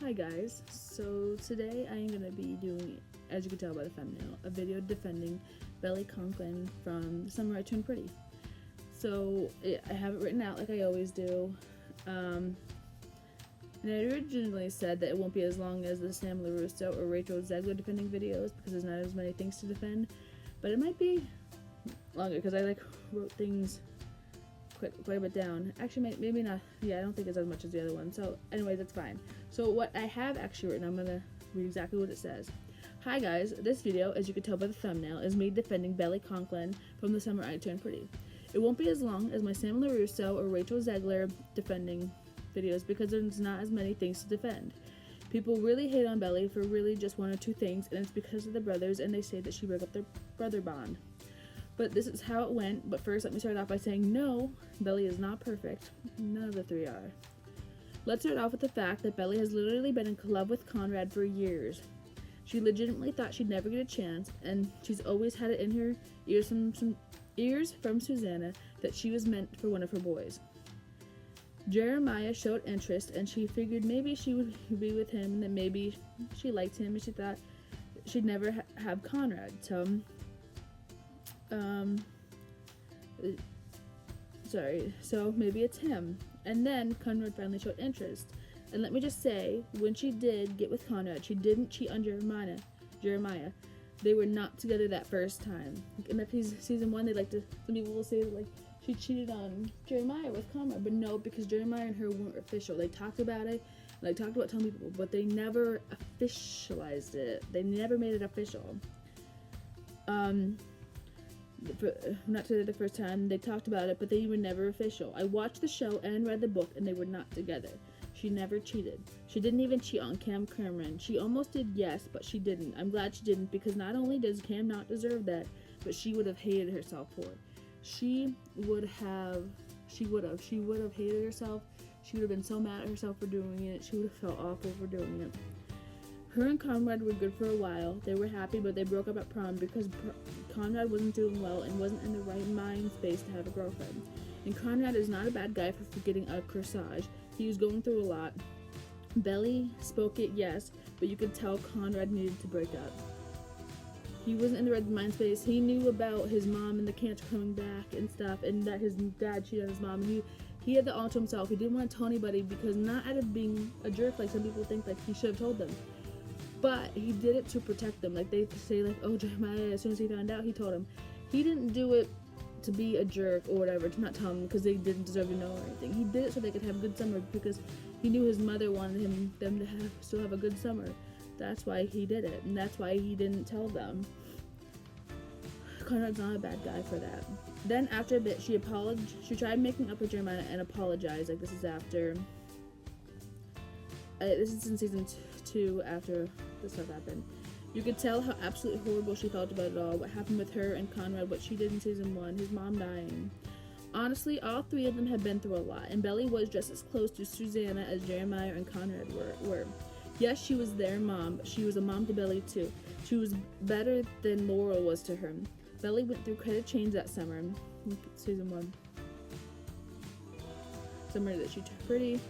Hi guys, so today I am going to be doing, as you can tell by the thumbnail, a video defending Belly Conklin from Summer I Turned Pretty. So I have it written out like I always do, and I originally said that it won't be as long as the Sam LaRusso or Rachel Zegler defending videos because there's not as many things to defend, but it might be longer because I wrote things quite a bit down. Actually, maybe not. Yeah, I don't think it's as much as the other one. So anyways, that's fine. So what I have actually written, I'm gonna read exactly what it says. Hi guys, this video, as you can tell by the thumbnail, is me defending Belly Conklin from The Summer I Turned Pretty. It won't be as long as my Sam LaRusso or Rachel Zegler defending videos because there's not as many things to defend. People really hate on Belly for really just one or two things, and it's because of the brothers, and they say that she broke up their brother bond. But this is how it went. But first, let me start off by saying no, Belly is not perfect. None of the three are. Let's start off with the fact that Belly has literally been in love with Conrad for years. She legitimately thought she'd never get a chance, and she's always had it in her ears from Susanna that she was meant for one of her boys. Jeremiah showed interest, and she figured maybe she would be with him, and that maybe she liked him, and she thought she'd never have Conrad. So maybe it's him. And then Conrad finally showed interest. And let me just say, when she did get with Conrad, she didn't cheat on Jeremiah. They were not together that first time. In that season one, some people will say she cheated on Jeremiah with Conrad, but no, because Jeremiah and her weren't official. They talked about it, talked about telling people, but they never officialized it. They never made it official. Not together the first time. They talked about it, but they were never official. I watched the show and read the book, and they were not together. She never cheated. She didn't even cheat on Cam Cameron. She almost did, yes, but she didn't. I'm glad she didn't, because not only does Cam not deserve that, but she would have hated herself for it. She would have hated herself. She would have been so mad at herself for doing it. She would have felt awful for doing it. Her and Conrad were good for a while. They were happy, but they broke up at prom because Conrad wasn't doing well and wasn't in the right mind space to have a girlfriend. And Conrad is not a bad guy for getting a corsage. He was going through a lot. Belly spoke it, yes, but you could tell Conrad needed to break up. He wasn't in the right mind space. He knew about his mom and the cancer coming back and stuff, and that his dad cheated on his mom. And he had the all to himself. He didn't want to tell anybody because not out of being a jerk like some people think he should have told them. But he did it to protect them. They say, oh, Jeremiah, as soon as he found out, he told him. He didn't do it to be a jerk or whatever, to not tell them because they didn't deserve to know or anything. He did it so they could have a good summer because he knew his mother wanted them to still have a good summer. That's why he did it, and that's why he didn't tell them. Conrad's not a bad guy for that. Then after a bit, she tried making up with Jeremiah and apologized. This is after. This is in season 2 after this stuff happened. You could tell how absolutely horrible she felt about it all, what happened with her and Conrad, what she did in season 1, his mom dying. Honestly, all three of them had been through a lot, and Belly was just as close to Susanna as Jeremiah and Conrad were. Yes, she was their mom, but she was a mom to Belly too. She was better than Laurel was to her. Belly went through quite a change that summer. Season 1. Summer that she turned pretty,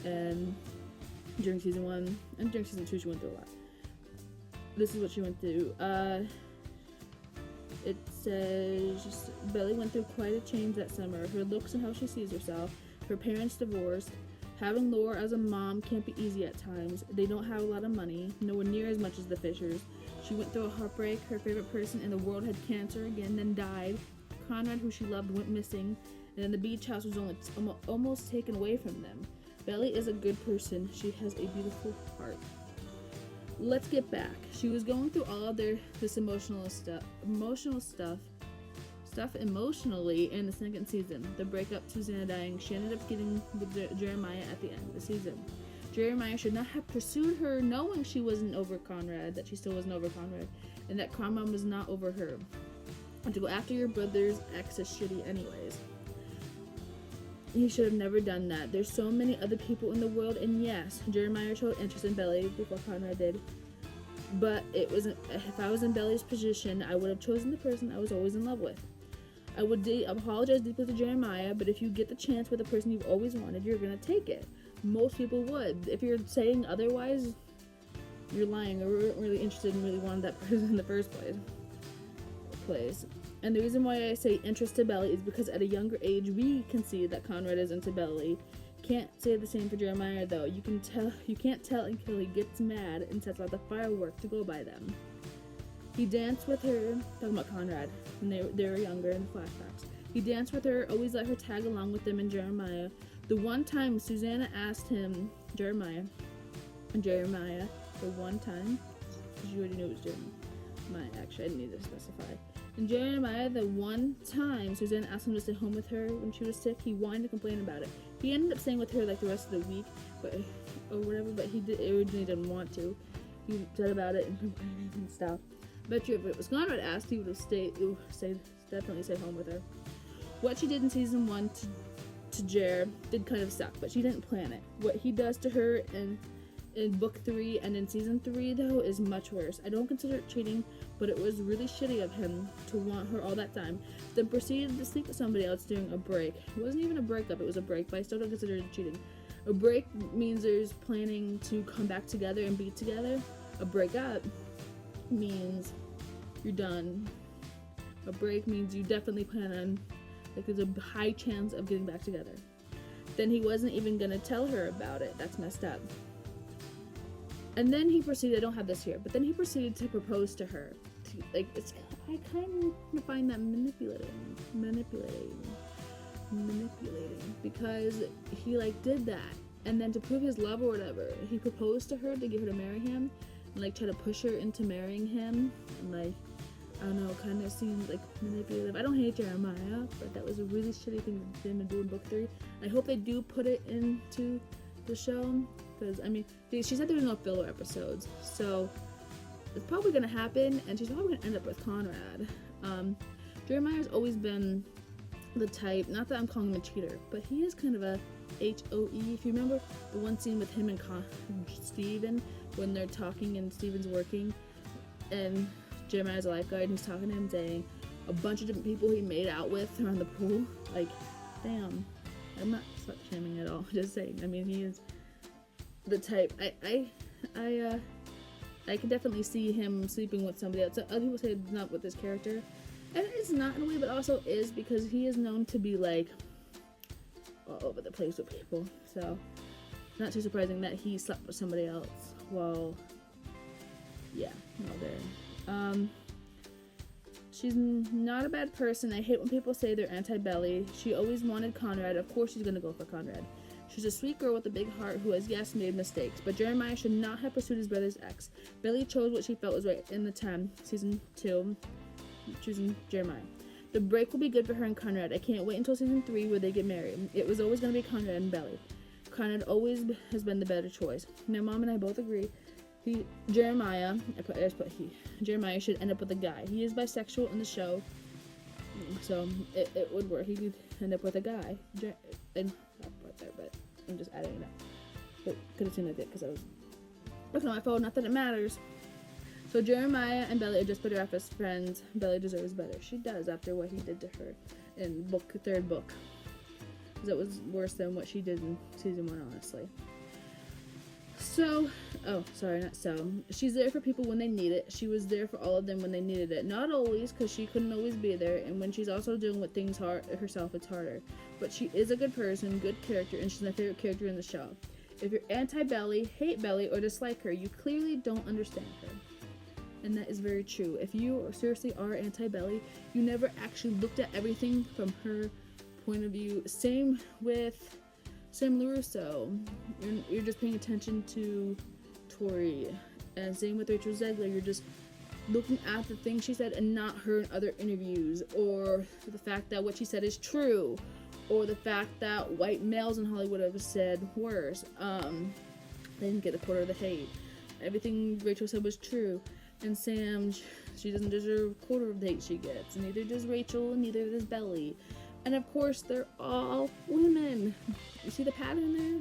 and during season 1 and during season 2 she went through a lot. This is what she went through. It says Belly went through quite a change that summer. Her looks and how she sees herself. Her parents divorced. Having Laura as a mom can't be easy at times. They don't have a lot of money, nowhere near as much as the Fishers. She went through a heartbreak. Her favorite person in the world had cancer again, then died. Conrad, who she loved, went missing, and then the beach house was almost taken away from them. Belly is a good person. She has a beautiful heart. Let's get back. She was going through all of this emotional stuff emotionally in the second season. The breakup, Susanna dying. She ended up getting with Jeremiah at the end of the season. Jeremiah should not have pursued her, knowing she wasn't over Conrad, that she still wasn't over Conrad, and that Conrad was not over her. And to go after your brother's ex is shitty anyways. He should have never done that. There's so many other people in the world, and yes, Jeremiah showed interest in Belly before Conrad did. But if I was in Belly's position, I would have chosen the person I was always in love with. I would apologize deeply to Jeremiah, but if you get the chance with the person you've always wanted, you're gonna take it. Most people would. If you're saying otherwise, you're lying or weren't really interested and really wanted that person in the first place. And the reason why I say interest to Belly is because at a younger age, we can see that Conrad is into Belly. Can't say the same for Jeremiah though. You can't tell until he gets mad and sets out the firework to go by them. He danced with her, talking about Conrad, when they were younger in the flashbacks. He danced with her, always let her tag along with him and Jeremiah. The one time Susanna asked him, Jeremiah, the one time, because you already knew it was Jeremiah, actually I didn't need to specify. And Jeremiah, the one time Susanna asked him to stay home with her when she was sick, he whined and complained about it. He ended up staying with her like the rest of the week, but he originally didn't want to. He said about it and complained and stuff. Bet you if it was Conrad asked, he would have definitely stayed home with her. What she did in season 1 to Jer did kind of suck, but she didn't plan it. What he does to her in book 3 and in season 3 though is much worse. I don't consider it cheating, but it was really shitty of him to want her all that time, then proceeded to sleep with somebody else during a break. It wasn't even a breakup, it was a break, but I still don't consider it cheating. A break means there's planning to come back together and be together. A breakup means you're done. A break means you definitely plan on, like, there's a high chance of getting back together. Then he wasn't even gonna tell her about it. That's messed up. And then he proceeded, I don't have this here, but then he proceeded to propose to her. I kind of find that manipulating, because he, like, did that. And then to prove his love or whatever, he proposed to her to get her to marry him, and, like, try to push her into marrying him, and, like, I don't know, kind of seemed, like, manipulative. I don't hate Jeremiah, but that was a really shitty thing for them to do in book 3. I hope they do put it into the show, because, I mean, she said there was no filler episodes, so it's probably going to happen, and she's probably going to end up with Conrad. Jeremiah's always been the type, not that I'm calling him a cheater, but he is kind of a HOE. If you remember the one scene with him and Steven, when they're talking and Steven's working, and Jeremiah's a lifeguard, and he's talking to him saying a bunch of different people he made out with around the pool. Like, damn. I'm not slut shaming at all, just saying. I mean, he is the type. I can definitely see him sleeping with somebody else. Other people say it's not with this character, and it's not in a way, but also is, because he is known to be, like, all over the place with people. So, not too surprising that he slept with somebody else while there. She's not a bad person. I hate when people say they're anti-Belly. She always wanted Conrad. Of course she's gonna go for Conrad. She's a sweet girl with a big heart who has, yes, made mistakes, but Jeremiah should not have pursued his brother's ex. Belly chose what she felt was right in the time, season 2, choosing Jeremiah. The break will be good for her and Conrad. I can't wait until season 3 where they get married. It was always gonna be Conrad and Belly. Conrad always has been the better choice. Now, Mom and I both agree. Jeremiah should end up with a guy. He is bisexual in the show, so it would work. He could end up with a guy. And not right there, but I'm just adding it up. But could have seen like that because I was looking at my phone. Not that it matters. So Jeremiah and Belly are just better off as friends. Belly deserves better. She does, after what he did to her in third book. Because it was worse than what she did in season 1, honestly. She's there for people when they need it. She was there for all of them when they needed it. Not always, because she couldn't always be there, and when she's also doing what things herself, it's harder. But she is a good person, good character, and she's my favorite character in the show. If you're anti-Belly, hate Belly, or dislike her, you clearly don't understand her. And that is very true. If you seriously are anti-Belly, you never actually looked at everything from her point of view. Same with Sam LaRusso, you're just paying attention to Tori, and same with Rachel Zegler, you're just looking at the things she said and not her in other interviews, or the fact that what she said is true, or the fact that white males in Hollywood have said worse. They didn't get a quarter of the hate. Everything Rachel said was true, and Sam, she doesn't deserve a quarter of the hate she gets, and neither does Rachel, and neither does Belly. And of course, they're all women. You see the pattern there?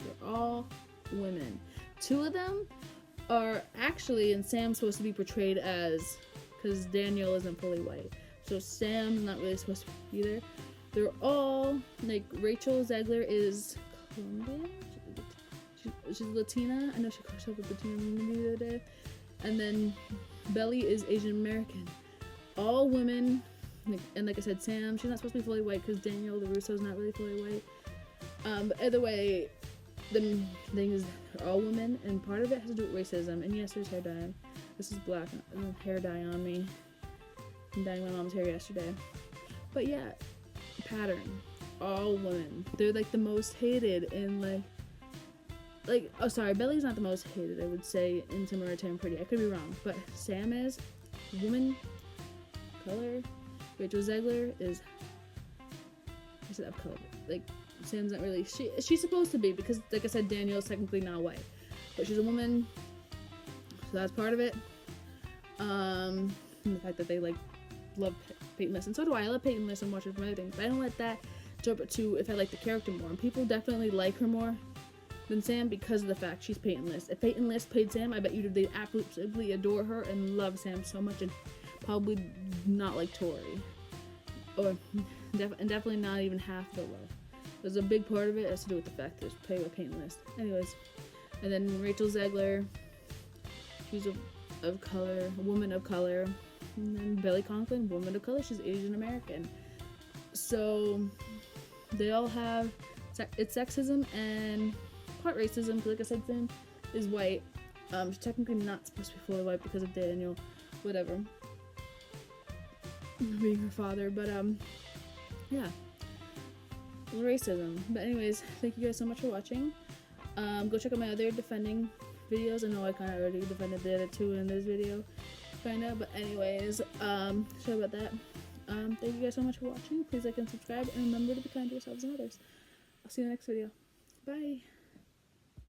They're all women. 2 of them are actually, and Sam's supposed to be portrayed as, because Daniel isn't fully white. So Sam's not really supposed to be there. They're all, like, Rachel Zegler is Colombian? she's Latina. I know she crushed up with Latina movie the other day. And then Belly is Asian American. All women, and like I said, Sam, she's not supposed to be fully white because Daniel LaRusso's not really fully white. But either way, the thing is, they're all women, and part of it has to do with racism. And yes, there's hair dye. This is black hair dye on me. I'm dyeing my mom's hair yesterday. But yeah, pattern. All women. They're like the most hated in oh sorry, Belly's not the most hated, I would say, in Summer I Turned Pretty. I could be wrong, but Sam is woman, color. Rachel Zegler is of color. Like, Sam's not really, she's supposed to be, because like I said, Daniel's technically not white, but she's a woman, so that's part of it. And the fact that they like love Peyton List, and so do I. I love Peyton List and watch her from other things, but I don't let that interpret to if I like the character more. And people definitely like her more than Sam because of the fact she's Peyton List. If Peyton List played Sam, I bet you they'd absolutely adore her and love Sam so much, and probably not like Tori, or definitely not even half the love. There's a big part of it has to do with the fact that it's played by Peyton List. Anyways, and then Rachel Zegler, she's of color, a woman of color. And then Belly Conklin, woman of color, she's Asian American. So they all have it's sexism and part racism. Because like I said, Sam is white. She's technically not supposed to be fully white because of Daniel, whatever, being her father. But yeah, racism. But anyways, thank you guys so much for watching. Go check out my other defending videos. I know I kind of already defended the other two in this video, kinda, but anyways, sorry about that. Thank you guys so much for watching. Please like and subscribe, and remember to be kind to yourselves and others. I'll see you in the next video. Bye.